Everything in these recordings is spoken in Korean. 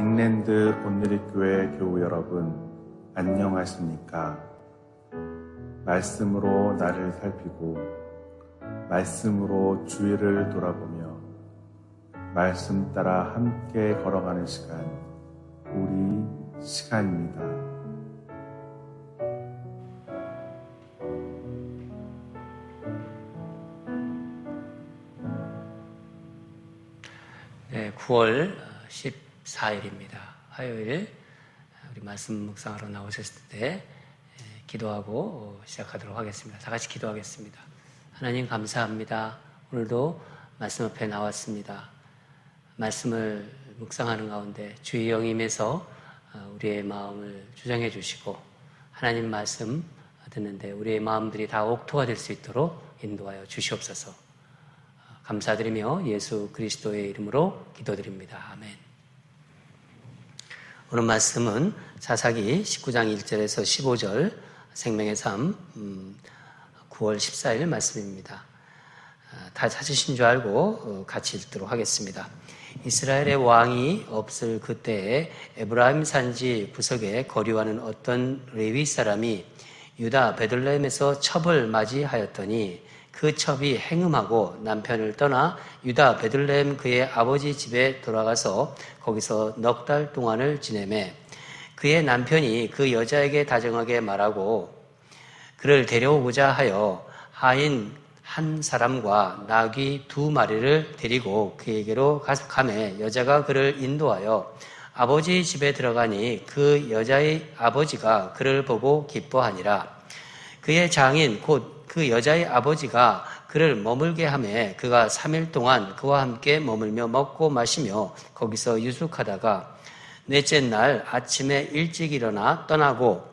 빅랜드 온누리교회 교우 여러분, 안녕하십니까? 말씀으로 나를 살피고 말씀으로 주위를 돌아보며 말씀 따라 함께 걸어가는 시간, 우리 시간입니다. 네, 9월 14일입니다. 화요일 우리 말씀 묵상하러 나오셨을 때 기도하고 시작하도록 하겠습니다. 다 같이 기도하겠습니다. 하나님 감사합니다. 오늘도 말씀 앞에 나왔습니다. 말씀을 묵상하는 가운데 주의 영이 임해서 우리의 마음을 주장해 주시고 하나님 말씀 듣는데 우리의 마음들이 다 옥토가 될 수 있도록 인도하여 주시옵소서. 감사드리며 예수 그리스도의 이름으로 기도드립니다. 아멘. 오늘 말씀은 사사기 19장 1절에서 15절 생명의 삶 9월 14일 말씀입니다. 다 찾으신 줄 알고 같이 읽도록 하겠습니다. 이스라엘의 왕이 없을 그때에 에브라임 산지 구석에 거류하는 어떤 레위 사람이 유다 베들레헴에서 첩을 맞이하였더니 그 첩이 행음하고 남편을 떠나 유다 베들레헴 그의 아버지 집에 돌아가서 거기서 넉 달 동안을 지내매 그의 남편이 그 여자에게 다정하게 말하고 그를 데려오고자 하여 하인 한 사람과 나귀 2마리를 데리고 그에게로 가매 여자가 그를 인도하여 아버지 집에 들어가니 그 여자의 아버지가 그를 보고 기뻐하니라. 그의 장인 곧 그 여자의 아버지가 그를 머물게 하매 그가 3일 동안 그와 함께 머물며 먹고 마시며 거기서 유숙하다가 넷째 날 아침에 일찍 일어나 떠나고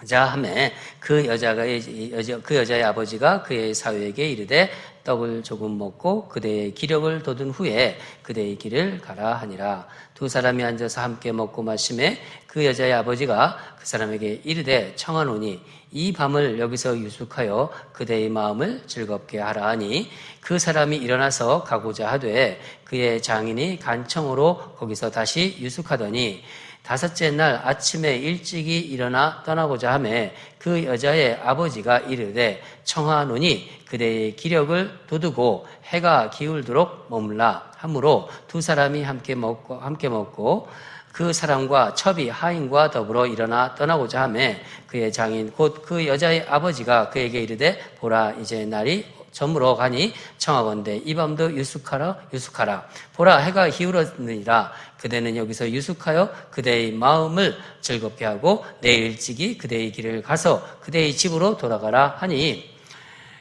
자 하매 그 여자의 아버지가 그의 사위에게 이르되 떡을 조금 먹고 그대의 기력을 돋은 후에 그대의 길을 가라 하니라. 두 사람이 앉아서 함께 먹고 마시매 그 여자의 아버지가 그 사람에게 이르되 청하노니 이 밤을 여기서 유숙하여 그대의 마음을 즐겁게 하라 하니 그 사람이 일어나서 가고자 하되 그의 장인이 간청으로 거기서 다시 유숙하더니 다섯째 날 아침에 일찍이 일어나 떠나고자 하매 그 여자의 아버지가 이르되 청하노니 그대의 기력을 돋우고 해가 기울도록 머물라 하므로 두 사람이 함께 먹고 그 사람과 첩이 하인과 더불어 일어나 떠나고자 하매 그의 장인 곧 그 여자의 아버지가 그에게 이르되 보라 이제 날이 저물어 가니 청하건대 이 밤도 유숙하라 보라 해가 기울었느니라. 그대는 여기서 유숙하여 그대의 마음을 즐겁게 하고 내일 일찍이 그대의 길을 가서 그대의 집으로 돌아가라 하니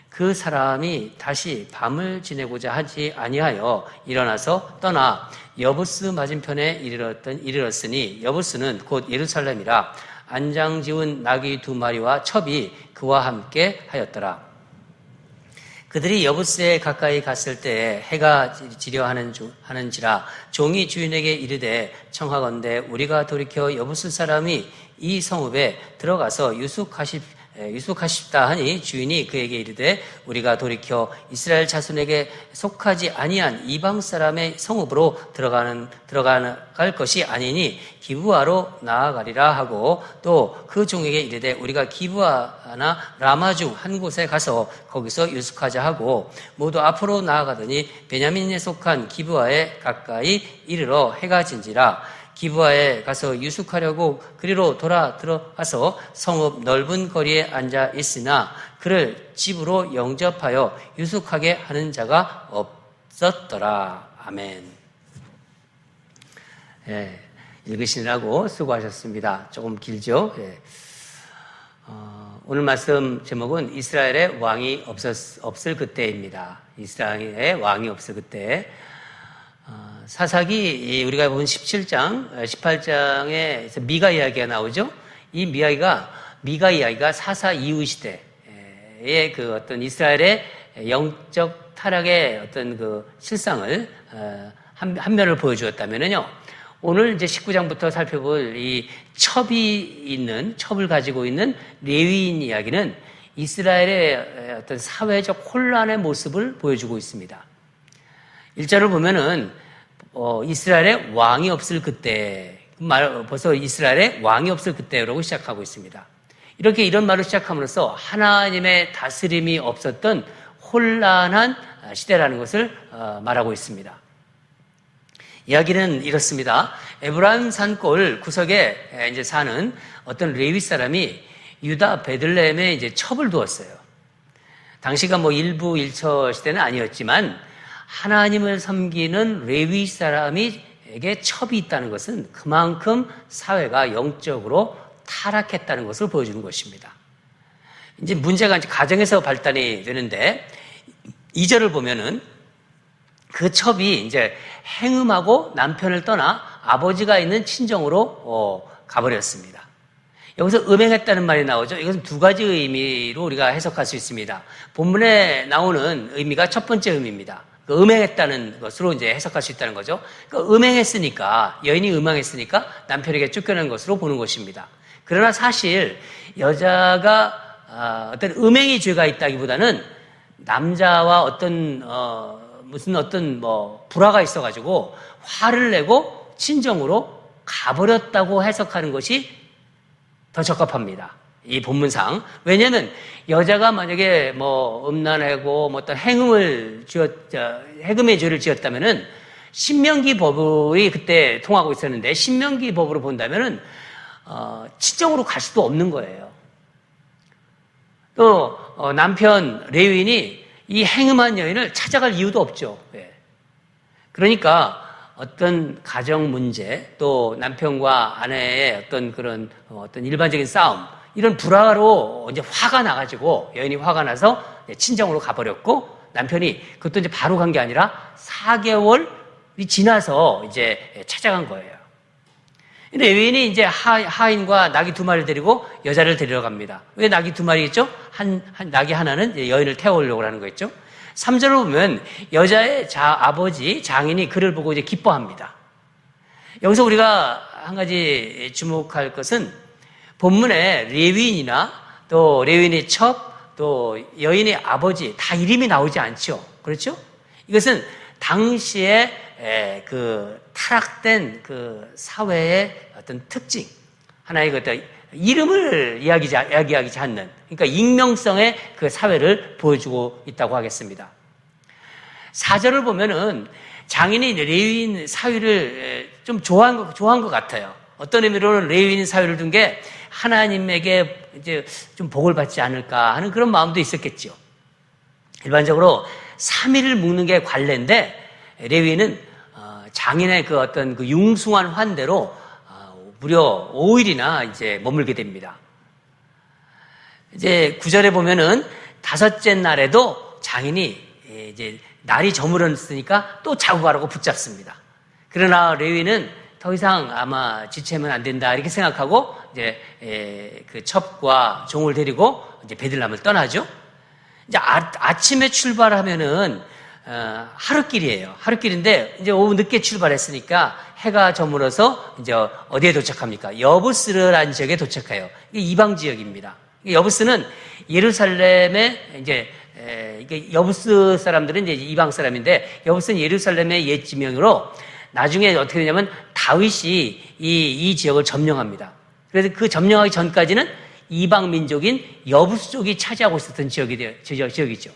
그 사람이 다시 밤을 지내고자 하지 아니하여 일어나서 떠나 여부스 맞은편에 이르렀으니 여부스는 곧 예루살렘이라. 안장 지운 나귀 2마리와 첩이 그와 함께 하였더라. 그들이 여부스에 가까이 갔을 때에 해가 지려 하는지라 종이 주인에게 이르되 청하건대 우리가 돌이켜 여부스 사람이 이 성읍에 들어가서 유숙하십다 하니 주인이 그에게 이르되 우리가 돌이켜 이스라엘 자손에게 속하지 아니한 이방 사람의 성읍으로 들어갈 것이 아니니 기브아로 나아가리라 하고 또 그 종에게 이르되 우리가 기브아나 라마 중 한 곳에 가서 거기서 유숙하자 하고 모두 앞으로 나아가더니 베냐민에 속한 기브아에 가까이 이르러 해가 진지라. 기브아에 가서 유숙하려고 그리로 들어가서 성읍 넓은 거리에 앉아 있으나 그를 집으로 영접하여 유숙하게 하는 자가 없었더라. 아멘. 읽으시느라고 수고하셨습니다. 조금 길죠? 오늘 말씀 제목은 이스라엘의 왕이 없을 그때입니다. 이스라엘의 왕이 없을 그때. 사사기 우리가 본 17장, 18장에 미가 이야기가 나오죠. 이 미가 이야기가 사사 이후 시대의 그 어떤 이스라엘의 영적 타락의 어떤 그 실상을 한 면을 보여주었다면은요. 오늘 이제 19장부터 살펴볼 이 첩을 가지고 있는 레위인 이야기는 이스라엘의 어떤 사회적 혼란의 모습을 보여주고 있습니다. 1절을 보면은 이스라엘에 왕이 없을 그때, 벌써 이스라엘에 왕이 없을 그때라고 시작하고 있습니다. 이런 말을 시작함으로써 하나님의 다스림이 없었던 혼란한 시대라는 것을 말하고 있습니다. 이야기는 이렇습니다. 에브라임 산골 구석에 이제 사는 어떤 레위 사람이 유다 베들레헴에 이제 첩을 두었어요. 당시가 일부 일처 시대는 아니었지만 하나님을 섬기는 레위 사람에게 첩이 있다는 것은 그만큼 사회가 영적으로 타락했다는 것을 보여주는 것입니다. 이제 문제가 이제 가정에서 발단이 되는데 2절을 보면은 그 첩이 이제 행음하고 남편을 떠나 아버지가 있는 친정으로 가버렸습니다. 여기서 음행했다는 말이 나오죠. 이것은 두 가지 의미로 우리가 해석할 수 있습니다. 본문에 나오는 의미가 첫 번째 의미입니다. 음행했다는 것으로 이제 해석할 수 있다는 거죠. 음행했으니까, 여인이 음행했으니까 남편에게 쫓겨난 것으로 보는 것입니다. 그러나 사실 여자가 어떤 음행의 죄가 있다기보다는 남자와 어떤 불화가 있어가지고 화를 내고 친정으로 가버렸다고 해석하는 것이 더 적합합니다. 이 본문상. 왜냐하면 여자가 만약에 음란하고 어떤 행음의 죄를 지었다면은 신명기 법이 그때 통하고 있었는데 신명기 법으로 본다면은 친정으로 갈 수도 없는 거예요. 또 남편 레위인이 이 행음한 여인을 찾아갈 이유도 없죠. 그러니까 어떤 가정 문제 또 남편과 아내의 어떤 일반적인 싸움 이런 불화로 이제 화가 나가지고 여인이 화가 나서 친정으로 가버렸고 남편이 그것도 이제 바로 간 게 아니라 4개월이 지나서 이제 찾아간 거예요. 근데 레위인이 이제 하인과 낙이 2마리를 데리고 여자를 데리러 갑니다. 왜 낙이 2마리겠죠? 낙이 하나는 여인을 태워오려고 하는 거겠죠? 3절을 보면 여자의 아버지 장인이 그를 보고 이제 기뻐합니다. 여기서 우리가 한 가지 주목할 것은 본문에 레위인이나 또 레위인의 첩, 또 여인의 아버지 다 이름이 나오지 않죠. 그렇죠? 이것은 당시에 그 타락된 그 사회의 어떤 특징, 하나의 어떤 이름을 이야기하지 않는, 그러니까 익명성의 그 사회를 보여주고 있다고 하겠습니다. 4절을 보면은 장인이 레위인 사위를 좀 좋아한 것 같아요. 어떤 의미로는 레위인 사위를 둔 게 하나님에게 이제 좀 복을 받지 않을까 하는 그런 마음도 있었겠죠. 일반적으로 3일을 묵는 게 관례인데 레위인은 장인의 그 어떤 그 융숭한 환대로 무려 5일이나 이제 머물게 됩니다. 이제 9절에 보면은 5째 날에도 장인이 이제 날이 저물었으니까 또 자고 가라고 붙잡습니다. 그러나 레위는 더 이상 아마 지체하면 안 된다 이렇게 생각하고 이제 그 첩과 종을 데리고 이제 베들레헴을 떠나죠. 이제 아침에 출발하면은 하루길이에요. 하루길인데 이제 오후 늦게 출발했으니까 해가 저물어서 이제 어디에 도착합니까? 여부스라는 지역에 도착해요. 이게 이방 지역입니다. 여부스는 예루살렘에 이제 이게 여부스 사람들은 이제 이방 사람인데 여부스는 예루살렘의 옛 지명으로 나중에 어떻게 되냐면 다윗이 이 지역을 점령합니다. 그래서 그 점령하기 전까지는 이방 민족인 여부스 쪽이 차지하고 있었던 지역이죠.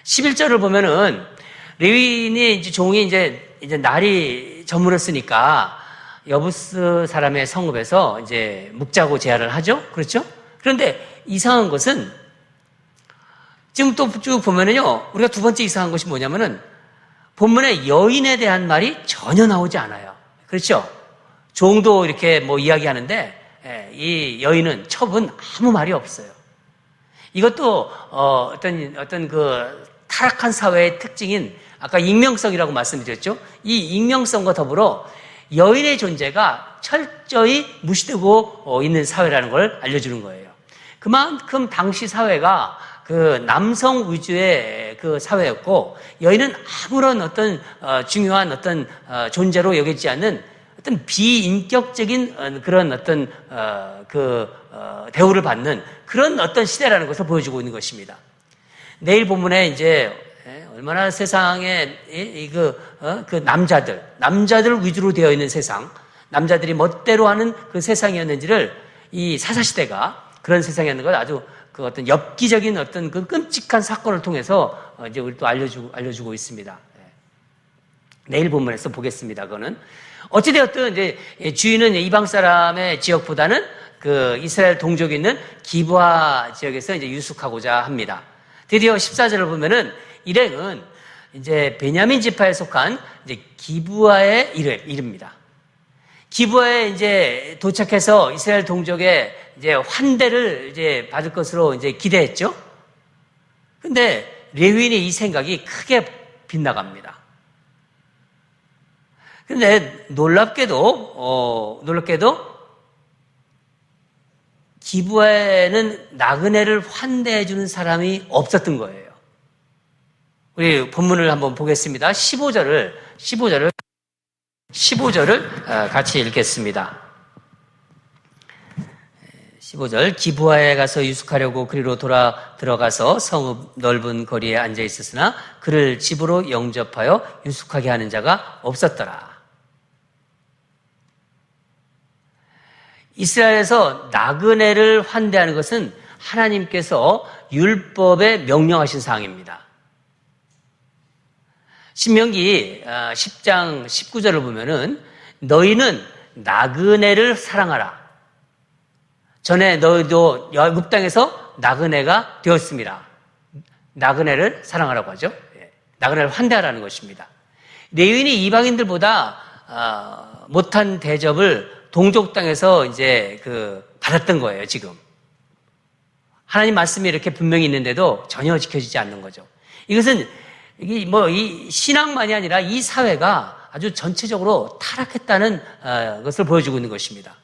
11절을 보면은 레위인이 이제 종이 이제 날이 저물었으니까 여부스 사람의 성읍에서 이제 묵자고 제안을 하죠. 그렇죠? 그런데 이상한 것은 지금 또 쭉 보면은요, 우리가 두 번째 이상한 것이 뭐냐면은 본문에 여인에 대한 말이 전혀 나오지 않아요. 그렇죠? 종도 이렇게 이야기하는데 이 여인은 첩은 아무 말이 없어요. 이것도 어떤 그 타락한 사회의 특징인 아까 익명성이라고 말씀드렸죠. 이 익명성과 더불어 여인의 존재가 철저히 무시되고 있는 사회라는 걸 알려주는 거예요. 그만큼 당시 사회가 그 남성 위주의 그 사회였고 여인은 아무런 어떤 중요한 어떤 존재로 여기지 않는 어떤 비인격적인 그런 어떤 대우를 받는 그런 어떤 시대라는 것을 보여주고 있는 것입니다. 내일 본문에 이제 얼마나 세상에 그 남자들 위주로 되어 있는 세상, 남자들이 멋대로 하는 그 세상이었는지를 이 사사시대가 그런 세상이었는 걸 아주 그 어떤 엽기적인 어떤 그 끔찍한 사건을 통해서 이제 우리 또 알려주고 있습니다. 내일 본문에서 보겠습니다. 그거는 어찌되었든 이제 주인은 이방 사람의 지역보다는 그 이스라엘 동족이 있는 기브아 지역에서 이제 유숙하고자 합니다. 드디어 14절을 보면은 일행은 이제 베냐민 지파에 속한 이제 기브아에 이릅니다. 기브아에 이제 도착해서 이스라엘 동족의 이제 환대를 이제 받을 것으로 이제 기대했죠. 근데 레위인의 이 생각이 크게 빗나갑니다. 근데 놀랍게도 기브아에는 나그네를 환대해주는 사람이 없었던 거예요. 우리 본문을 한번 보겠습니다. 15절을 같이 읽겠습니다. 15절 기브아에 가서 유숙하려고 그리로 들어가서 성읍 넓은 거리에 앉아 있었으나 그를 집으로 영접하여 유숙하게 하는 자가 없었더라. 이스라엘에서 나그네를 환대하는 것은 하나님께서 율법에 명령하신 사항입니다. 신명기 10장 19절을 보면은 너희는 나그네를 사랑하라. 전에 너희도 애굽 땅에서 나그네가 되었습니다. 나그네를 사랑하라고 하죠. 나그네를 환대하라는 것입니다. 레위인이 이방인들보다 못한 대접을 동족 땅에서 이제 받았던 거예요, 지금. 하나님 말씀이 이렇게 분명히 있는데도 전혀 지켜지지 않는 거죠. 이것은 이 신앙만이 아니라 이 사회가 아주 전체적으로 타락했다는 것을 보여주고 있는 것입니다.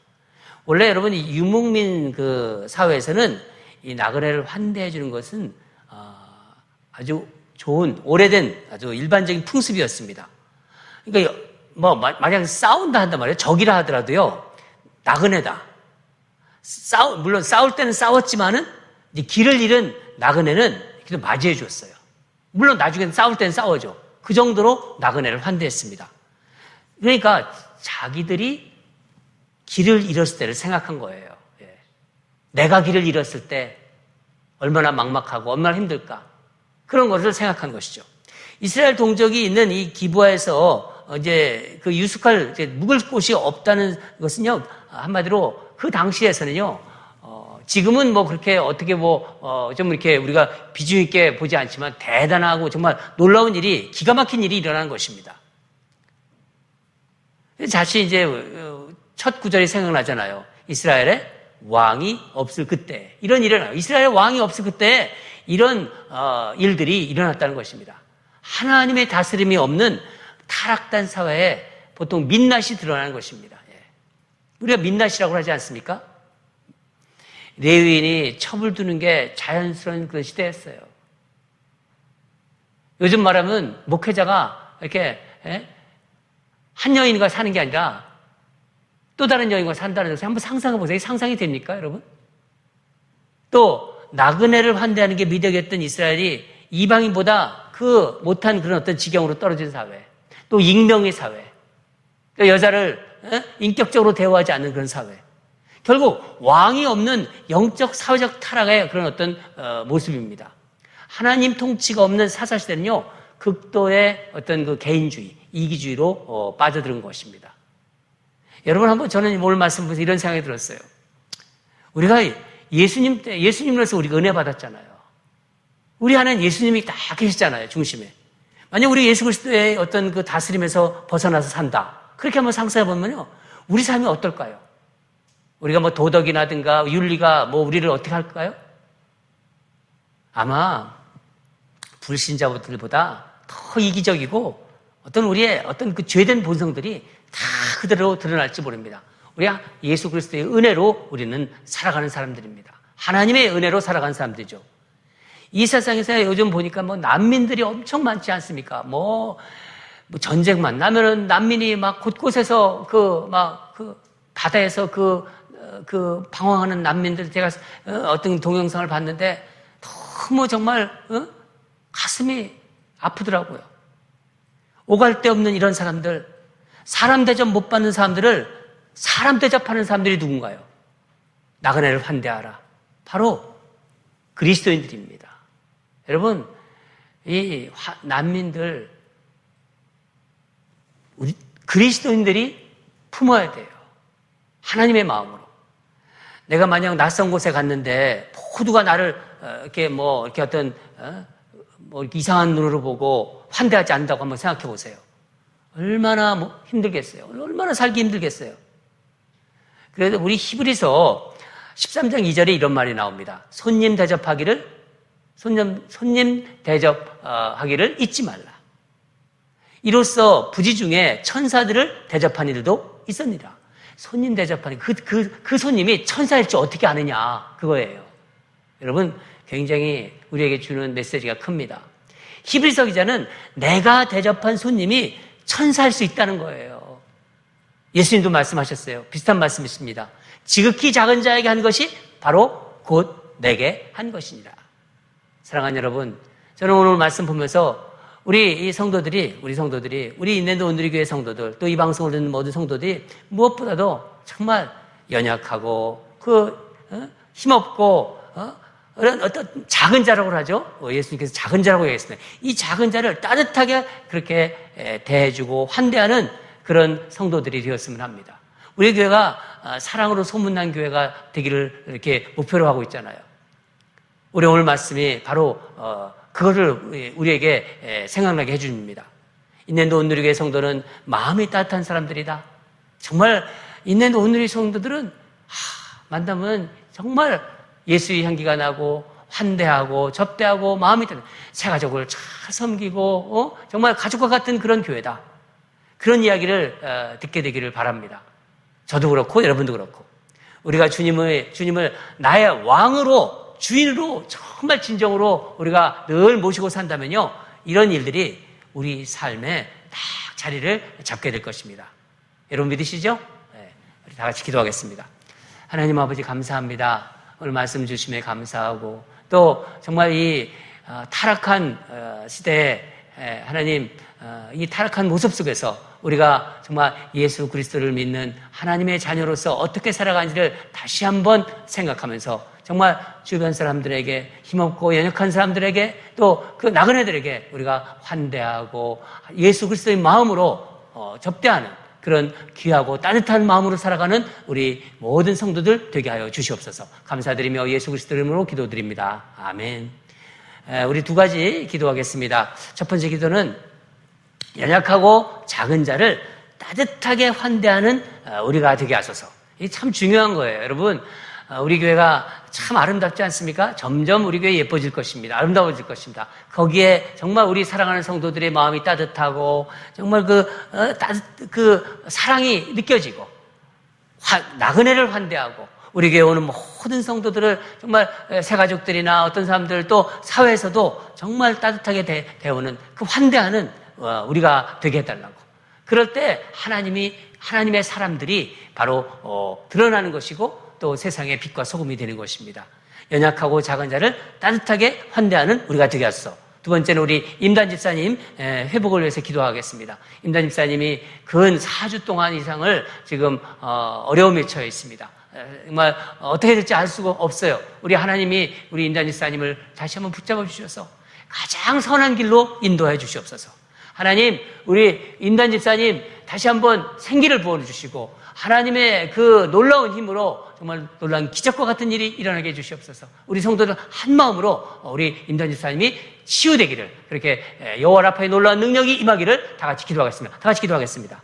원래 여러분 이 유목민 그 사회에서는 이 나그네를 환대해 주는 것은 아주 좋은 오래된 아주 일반적인 풍습이었습니다. 그러니까 만약 싸운다 한단 말이에요. 적이라 하더라도요, 나그네다. 물론 싸울 때는 싸웠지만은 이제 길을 잃은 나그네는 그래도 맞이해 줬어요. 물론 나중에는 싸울 때는 싸워죠. 그 정도로 나그네를 환대했습니다. 그러니까 자기들이 길을 잃었을 때를 생각한 거예요. 내가 길을 잃었을 때 얼마나 막막하고 얼마나 힘들까. 그런 것을 생각한 것이죠. 이스라엘 동족이 있는 이 기브아에서 이제 그 유숙할 묵을 곳이 없다는 것은요, 한마디로 그 당시에서는요, 지금은 그렇게 어떻게 좀 이렇게 우리가 비중 있게 보지 않지만 대단하고 정말 놀라운 일이, 기가 막힌 일이 일어나는 것입니다. 다시 이제 첫 구절이 생각나잖아요. 이스라엘에 왕이 없을 그때. 이런 일이 일어나요. 이스라엘에 왕이 없을 그때 이런 일들이 일어났다는 것입니다. 하나님의 다스림이 없는 타락된 사회에 보통 민낯이 드러나는 것입니다. 우리가 민낯이라고 하지 않습니까? 레위인이 첩을 두는 게 자연스러운 그런 시대였어요. 요즘 말하면 목회자가 이렇게 한 여인과 사는 게 아니라 또 다른 여인과 산다는 것을 한번 상상해 보세요. 상상이 됩니까, 여러분? 또 나그네를 환대하는 게 미덕이었던 이스라엘이 이방인보다 그 못한 그런 어떤 지경으로 떨어진 사회, 또 익명의 사회, 또 여자를 인격적으로 대우하지 않는 그런 사회, 결국 왕이 없는 영적 사회적 타락의 그런 어떤 모습입니다. 하나님 통치가 없는 사사시대는요, 극도의 어떤 그 개인주의, 이기주의로 빠져드는 것입니다. 여러분, 한번 저는 오늘 말씀 보면서 이런 생각이 들었어요. 우리가 예수님으로서 우리가 은혜 받았잖아요. 우리 안에 예수님이 다 계시잖아요, 중심에. 만약 우리 예수 그리스도의 어떤 그 다스림에서 벗어나서 산다, 그렇게 한번 상상해 보면요, 우리 삶이 어떨까요? 우리가 도덕이라든가 윤리가 우리를 어떻게 할까요? 아마 불신자들보다 더 이기적이고 어떤 우리의 어떤 그 죄된 본성들이 다 그대로 드러날지 모릅니다. 우리가 예수 그리스도의 은혜로 우리는 살아가는 사람들입니다. 하나님의 은혜로 살아가는 사람들이죠. 이 세상에서 요즘 보니까 난민들이 엄청 많지 않습니까? 전쟁만 나면은 난민이 막 곳곳에서 그 바다에서 그 방황하는 난민들, 제가 어떤 동영상을 봤는데 너무 정말 가슴이 아프더라고요. 오갈 데 없는 이런 사람들, 사람 대접 못 받는 사람들을 사람 대접하는 사람들이 누군가요? 나그네를 환대하라. 바로 그리스도인들입니다. 여러분, 이 난민들, 우리 그리스도인들이 품어야 돼요. 하나님의 마음으로. 내가 만약 낯선 곳에 갔는데 모두가 나를 이렇게 어떤 이렇게 이상한 눈으로 보고 환대하지 않는다고 한번 생각해 보세요. 얼마나 힘들겠어요. 얼마나 살기 힘들겠어요. 그래서 우리 히브리서 13장 2절에 이런 말이 나옵니다. 손님 대접하기를 잊지 말라. 이로써 부지 중에 천사들을 대접한 이들도 있었니라. 손님 대접하는 그 손님이 천사일지 어떻게 아느냐, 그거예요. 여러분, 굉장히 우리에게 주는 메시지가 큽니다. 히브리서 기자는 내가 대접한 손님이 천사일 수 있다는 거예요. 예수님도 말씀하셨어요. 비슷한 말씀이 있습니다. 지극히 작은 자에게 한 것이 바로 곧 내게 한 것이니라. 사랑하는 여러분, 저는 오늘 말씀 보면서 우리 성도들이, 우리 인랜드 온누리 교회 성도들, 또 이 방송을 듣는 모든 성도들이 무엇보다도 정말 연약하고 힘없고 그런 어떤 작은 자라고 하죠. 예수님께서 작은 자라고 얘기했습니다. 이 작은 자를 따뜻하게 그렇게 대해주고 환대하는 그런 성도들이 되었으면 합니다. 우리 교회가 사랑으로 소문난 교회가 되기를 이렇게 목표로 하고 있잖아요. 우리 오늘 말씀이 바로 그거를 우리에게 생각나게 해줍니다. 인랜드 온누리 교회 성도는 마음이 따뜻한 사람들이다. 정말 인랜드 온누리 성도들은 만나면 정말 예수의 향기가 나고 환대하고 접대하고 마음이 따뜻한, 새 가족을 잘 섬기고 정말 가족과 같은 그런 교회다. 그런 이야기를 듣게 되기를 바랍니다. 저도 그렇고 여러분도 그렇고 우리가 주님을 나의 왕으로, 주인으로 정말 진정으로 우리가 늘 모시고 산다면요, 이런 일들이 우리 삶에 딱 자리를 잡게 될 것입니다. 여러분 믿으시죠? 네, 우리 다 같이 기도하겠습니다. 하나님 아버지 감사합니다. 오늘 말씀 주심에 감사하고 또 정말 이 타락한 시대에 하나님, 이 타락한 모습 속에서 우리가 정말 예수 그리스도를 믿는 하나님의 자녀로서 어떻게 살아가는지를 다시 한번 생각하면서 정말 주변 사람들에게, 힘없고 연약한 사람들에게, 또 그 나그네들에게 우리가 환대하고 예수 그리스도의 마음으로 접대하는 그런 귀하고 따뜻한 마음으로 살아가는 우리 모든 성도들 되게 하여 주시옵소서. 감사드리며 예수 그리스도 이름으로 기도드립니다. 아멘. 우리 두 가지 기도하겠습니다. 첫 번째 기도는 연약하고 작은 자를 따뜻하게 환대하는 우리가 되게 하소서. 이게 참 중요한 거예요. 여러분, 우리 교회가 참 아름답지 않습니까? 점점 우리 교회 예뻐질 것입니다. 아름다워질 것입니다. 거기에 정말 우리 사랑하는 성도들의 마음이 따뜻하고 정말 그 사랑이 느껴지고 나그네를 환대하고 우리 교회 오는 모든 성도들을 정말 새 가족들이나 어떤 사람들 또 사회에서도 정말 따뜻하게 대우는 그 환대하는 우리가 되게 해달라고. 그럴 때 하나님의 사람들이 바로 드러나는 것이고 또 세상의 빛과 소금이 되는 것입니다. 연약하고 작은 자를 따뜻하게 환대하는 우리가 되게 하소서. 두 번째는 우리 임단 집사님 회복을 위해서 기도하겠습니다. 임단 집사님이 근 4주 동안 이상을 지금 어려움에 처해 있습니다. 정말 어떻게 될지 알 수가 없어요. 우리 하나님이 우리 임단 집사님을 다시 한번 붙잡아 주셔서 가장 선한 길로 인도해 주시옵소서. 하나님, 우리 임단 집사님 다시 한번 생기를 부어주시고 하나님의 그 놀라운 힘으로 정말 놀라운 기적과 같은 일이 일어나게 해주시옵소서. 우리 성도들 한 마음으로 우리 임단 집사님이 치유되기를, 그렇게 여호와 라파의 놀라운 능력이 임하기를 다 같이 기도하겠습니다.